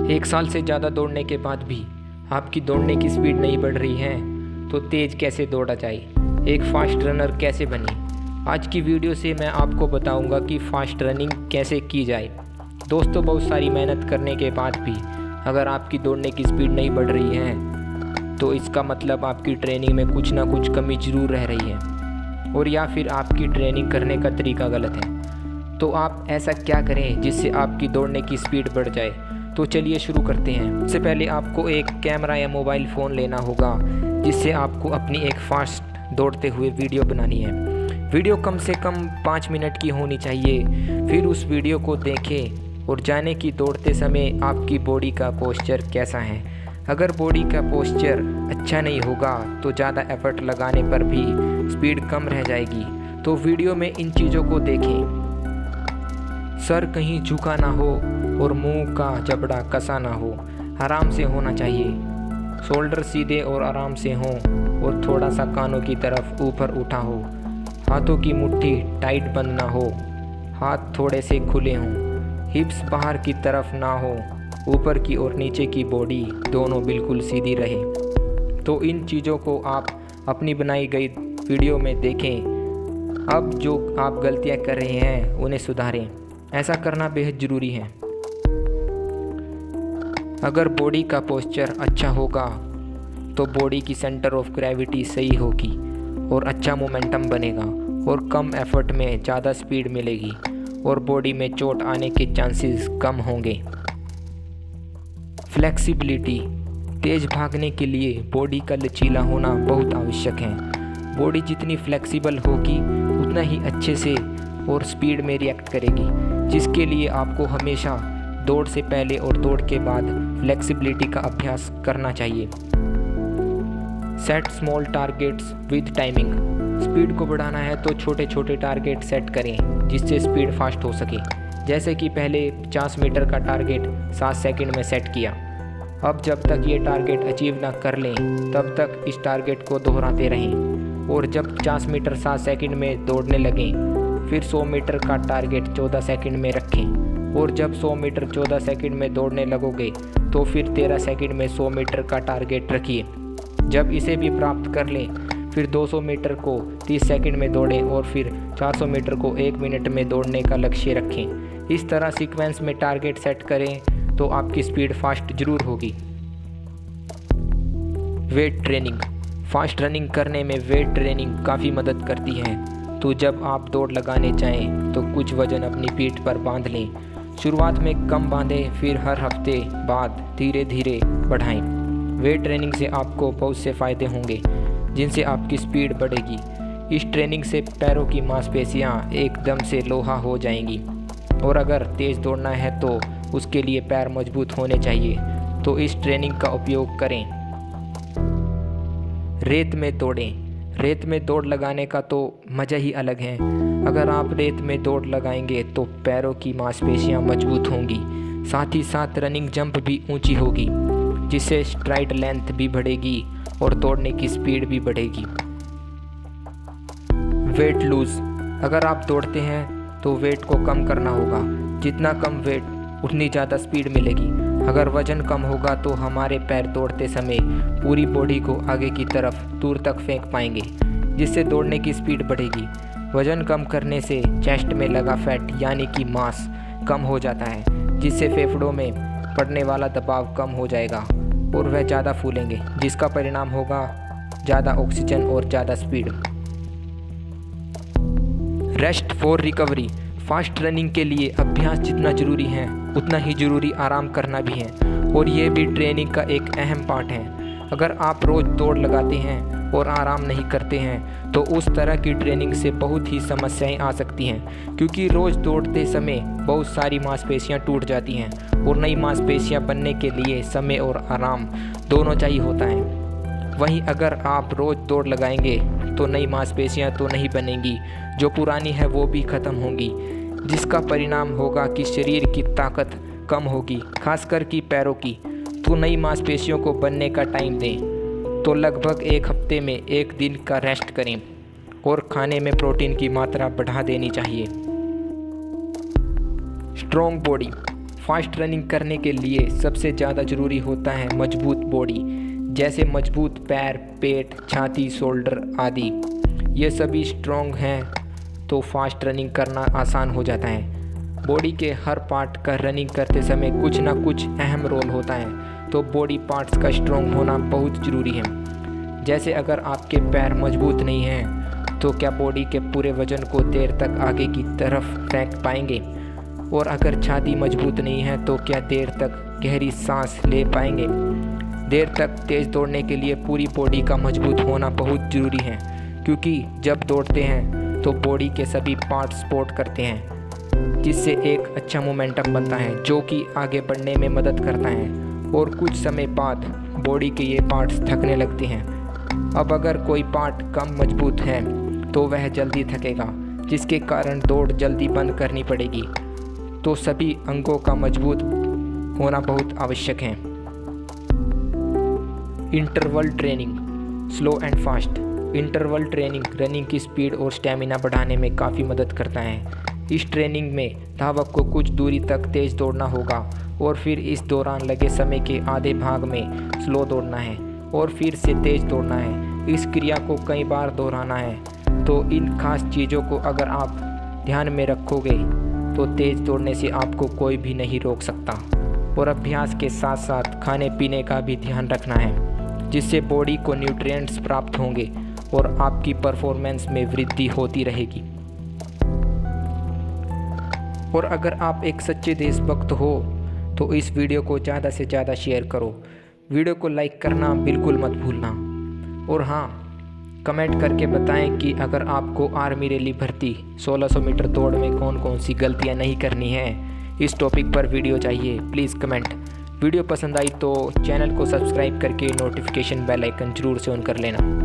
1 साल से ज़्यादा दौड़ने के बाद भी आपकी दौड़ने की स्पीड नहीं बढ़ रही है तो तेज़ कैसे दौड़ा जाए, एक फास्ट रनर कैसे बने। आज की वीडियो से मैं आपको बताऊंगा कि फास्ट रनिंग कैसे की जाए। दोस्तों, बहुत सारी मेहनत करने के बाद भी अगर आपकी दौड़ने की स्पीड नहीं बढ़ रही है तो इसका मतलब आपकी ट्रेनिंग में कुछ ना कुछ कमी ज़रूर रह रही है और या फिर आपकी ट्रेनिंग करने का तरीका गलत है। तो आप ऐसा क्या करें जिससे आपकी दौड़ने की स्पीड बढ़ जाए। तो चलिए शुरू करते हैं। सबसे पहले आपको एक कैमरा या मोबाइल फ़ोन लेना होगा जिससे आपको अपनी एक फास्ट दौड़ते हुए वीडियो बनानी है। वीडियो कम से कम 5 मिनट की होनी चाहिए। फिर उस वीडियो को देखें और जाने कि दौड़ते समय आपकी बॉडी का पोस्चर कैसा है। अगर बॉडी का पोस्चर अच्छा नहीं होगा तो ज़्यादा एफर्ट लगाने पर भी स्पीड कम रह जाएगी। तो वीडियो में इन चीज़ों को देखें। सर कहीं झुका ना हो और मुंह का जबड़ा कसा ना हो, आराम से होना चाहिए। शोल्डर सीधे और आराम से हों और थोड़ा सा कानों की तरफ ऊपर उठा हो। हाथों की मुट्ठी टाइट बंद ना हो, हाथ थोड़े से खुले हों। हिप्स बाहर की तरफ ना हो, ऊपर की और नीचे की बॉडी दोनों बिल्कुल सीधी रहे। तो इन चीज़ों को आप अपनी बनाई गई वीडियो में देखें। अब जो आप गलतियां कर रहे हैं उन्हें सुधारें। ऐसा करना बेहद ज़रूरी है। अगर बॉडी का पोस्चर अच्छा होगा तो बॉडी की सेंटर ऑफ ग्रेविटी सही होगी और अच्छा मोमेंटम बनेगा और कम एफर्ट में ज़्यादा स्पीड मिलेगी और बॉडी में चोट आने के चांसेस कम होंगे। फ्लेक्सिबिलिटी, तेज़ भागने के लिए बॉडी का लचीला होना बहुत आवश्यक है। बॉडी जितनी फ्लेक्सिबल होगी उतना ही अच्छे से और स्पीड में रिएक्ट करेगी, जिसके लिए आपको हमेशा दौड़ से पहले और दौड़ के बाद फ्लेक्सिबिलिटी का अभ्यास करना चाहिए। Set small targets with timing, speed को बढ़ाना है तो छोटे छोटे टारगेट सेट करें जिससे स्पीड फास्ट हो सके। जैसे कि पहले 50 मीटर का टारगेट 7 सेकंड में सेट किया। अब जब तक ये टारगेट अचीव ना कर लें तब तक इस टारगेट को दोहराते रहें और जब 50 मीटर 7 सेकंड में दौड़ने लगें फिर 100 मीटर का टारगेट 14 सेकंड में रखें और जब 100 मीटर 14 सेकंड में दौड़ने लगोगे तो फिर 13 सेकंड में 100 मीटर का टारगेट रखिए। जब इसे भी प्राप्त कर लें फिर 200 मीटर को 30 सेकंड में दौड़ें और फिर 400 मीटर को 1 मिनट में दौड़ने का लक्ष्य रखें। इस तरह सीक्वेंस में टारगेट सेट करें तो आपकी स्पीड फास्ट जरूर होगी। वेट ट्रेनिंग, फास्ट रनिंग करने में वेट ट्रेनिंग काफ़ी मदद करती है। तो जब आप दौड़ लगाने चाहें तो कुछ वज़न अपनी पीठ पर बांध लें। शुरुआत में कम बांधें, फिर हर हफ्ते बाद धीरे धीरे बढ़ाएं। वेट ट्रेनिंग से आपको बहुत से फ़ायदे होंगे जिनसे आपकी स्पीड बढ़ेगी। इस ट्रेनिंग से पैरों की मांसपेशियां एकदम से लोहा हो जाएंगी और अगर तेज़ दौड़ना है तो उसके लिए पैर मजबूत होने चाहिए। तो इस ट्रेनिंग का उपयोग करें। रेत में दौड़ें, रेत में दौड़ लगाने का तो मज़ा ही अलग है। अगर आप रेत में दौड़ लगाएंगे तो पैरों की मांसपेशियां मजबूत होंगी, साथ ही साथ रनिंग जंप भी ऊंची होगी जिससे स्ट्राइड लेंथ भी बढ़ेगी और दौड़ने की स्पीड भी बढ़ेगी। वेट लूज, अगर आप दौड़ते हैं तो वेट को कम करना होगा। जितना कम वेट उतनी ज़्यादा स्पीड मिलेगी। अगर वज़न कम होगा तो हमारे पैर दौड़ते समय पूरी बॉडी को आगे की तरफ दूर तक फेंक पाएंगे जिससे दौड़ने की स्पीड बढ़ेगी। वज़न कम करने से चेस्ट में लगा फैट यानी कि मांस कम हो जाता है जिससे फेफड़ों में पड़ने वाला दबाव कम हो जाएगा और वह ज़्यादा फूलेंगे जिसका परिणाम होगा ज़्यादा ऑक्सीजन और ज़्यादा speed. Rest for recovery, fast running के लिए अभ्यास जितना ज़रूरी है उतना ही ज़रूरी आराम करना भी है और ये भी ट्रेनिंग का एक अहम पार्ट है। अगर आप रोज़ दौड़ लगाते हैं और आराम नहीं करते हैं तो उस तरह की ट्रेनिंग से बहुत ही समस्याएं आ सकती हैं, क्योंकि रोज़ दौड़ते समय बहुत सारी मांसपेशियां टूट जाती हैं और नई मांसपेशियां बनने के लिए समय और आराम दोनों चाहिए होता है। वहीं अगर आप रोज़ दौड़ लगाएंगे तो नई मांसपेशियां तो नहीं बनेंगी, जो पुरानी है वो भी ख़त्म होंगी, जिसका परिणाम होगा कि शरीर की ताकत कम होगी, खासकर कि पैरों की। तो नई मांसपेशियों को बनने का टाइम दें। तो लगभग 1 हफ्ते में 1 दिन का रेस्ट करें और खाने में प्रोटीन की मात्रा बढ़ा देनी चाहिए। स्ट्रॉन्ग बॉडी, फास्ट रनिंग करने के लिए सबसे ज़्यादा ज़रूरी होता है मजबूत बॉडी, जैसे मजबूत पैर, पेट, छाती, शोल्डर आदि। ये सभी स्ट्रॉन्ग हैं तो फास्ट रनिंग करना आसान हो जाता है। बॉडी के हर पार्ट का रनिंग करते समय कुछ ना कुछ अहम रोल होता है, तो बॉडी पार्ट्स का स्ट्रॉन्ग होना बहुत ज़रूरी है। जैसे अगर आपके पैर मजबूत नहीं हैं तो क्या बॉडी के पूरे वज़न को देर तक आगे की तरफ फेंक पाएंगे? और अगर छाती मजबूत नहीं है तो क्या देर तक गहरी सांस ले पाएंगे? देर तक तेज़ दौड़ने के लिए पूरी बॉडी का मजबूत होना बहुत ज़रूरी है, क्योंकि जब दौड़ते हैं तो बॉडी के सभी पार्ट सपोर्ट करते हैं, जिससे एक अच्छा मोमेंटम बनता है जो कि आगे बढ़ने में मदद करता है। और कुछ समय बाद बॉडी के ये पार्ट्स थकने लगते हैं। अब अगर कोई पार्ट कम मजबूत है तो वह जल्दी थकेगा, जिसके कारण दौड़ जल्दी बंद करनी पड़ेगी। तो सभी अंगों का मजबूत होना बहुत आवश्यक है। Interval training, slow and fast. Interval training running की स्पीड और स्टेमिना बढ़ाने में काफ़ी मदद करता है। इस ट्रेनिंग में धावक को कुछ दूरी तक तेज़ दौड़ना होगा और फिर इस दौरान लगे समय के आधे भाग में स्लो दौड़ना है और फिर से तेज़ दौड़ना है। इस क्रिया को कई बार दोहराना है। तो इन खास चीज़ों को अगर आप ध्यान में रखोगे तो तेज़ दौड़ने से आपको कोई भी नहीं रोक सकता। और अभ्यास के साथ साथ खाने पीने का भी ध्यान रखना है, जिससे बॉडी को न्यूट्रिएंट्स प्राप्त होंगे और आपकी परफॉर्मेंस में वृद्धि होती रहेगी। और अगर आप एक सच्चे देशभक्त हो तो इस वीडियो को ज़्यादा से ज़्यादा शेयर करो। वीडियो को लाइक करना बिल्कुल मत भूलना। और हाँ, कमेंट करके बताएं कि अगर आपको आर्मी रैली भर्ती 1600 मीटर दौड़ में कौन कौन सी गलतियां नहीं करनी है, इस टॉपिक पर वीडियो चाहिए, प्लीज़ कमेंट। वीडियो पसंद आई तो चैनल को सब्सक्राइब करके नोटिफिकेशन बेल आइकन जरूर से ऑन कर लेना।